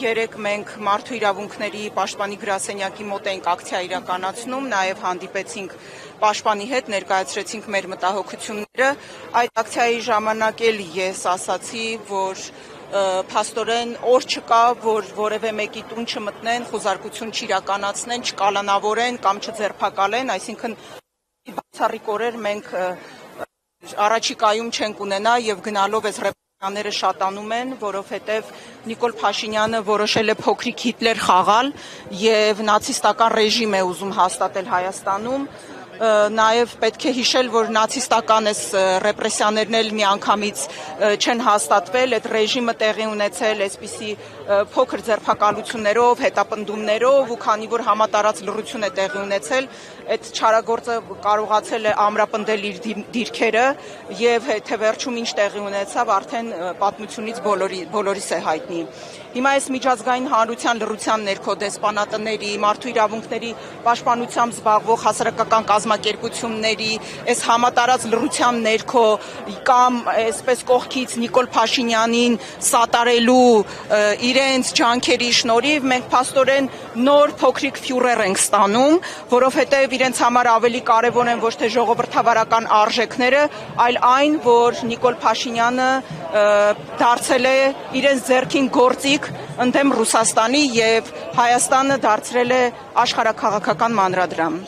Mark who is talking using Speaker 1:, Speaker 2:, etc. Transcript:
Speaker 1: երեկ մենք մարդու իրավունքների պաշտպանի գրասենյակի մոտ էինք ակցիա իրականացնում, նաև հանդիպեցինք պաշտպանի հետ, ներկայացրեցինք մեր մտահոգությունները։ Այդ ակցիայի ժամանակ էլ ես ասացի, որ փաստորեն օր չկա, որ որևէ մեկի տուն չմտնեն, խոզարկություն չիրականացնեն, չկալանավորեն կամ չձերբակալեն, այսինքն բացառիկ օրեր մենք առաջիկայում չենք ունենա եւ գնալով այս ռեպրեսիաները շատանում են, որովհետեւ Նիկոլ Փաշինյանը որոշել է փոքրիկ Հիտլեր խաղալ եւ նացիստական ռեժիմ է ուզում հաստատել Հայաստանում։ Նաև պետք է հիշել, որ նացիստական այս ռեպրեսիաներն էլ միանգամից չեն հաստատվել, այդ ռեժիմը տեղի ունեցել այսպիսի փոքր ձերբակալություններով, հետապնդումներով ու քանի որ համատարած լռություն է տեղի ունեցել, այդ չարագործը կարողացել է ամրապնդել իր դիրքերը եւ թե վերջում ինչ տեղի ունեցավ, արդեն պատմությունից բոլորիս է հայտնի։ Հիմա այս միջազգային հանրության լռության ներքո դեսպանատների, մարդու իրավունքների պաշտպանությամբ զբաղվող հասարակական կազմակերպությունների, այս համատարած լռության ներքո կամ այսպես կողքից Նիկոլ Փաշինյանին սատարելու իրենց ջանքերի շնորհիվ մենք փաստորեն նոր փոքրիկ ֆյուրեր ենք ստանում, որովհետև իրենց համար ավելի կարևոր են ոչ թե ժողովրդավարական արժեքները, այլ այն, որ Նիկոլ Փաշինյանը դարձել է իրենց ձեռքին գործիք ընդդեմ Ռուսաստանի եւ Հայաստանը դարձրել է աշխարհաքաղաքական մանրադրամ։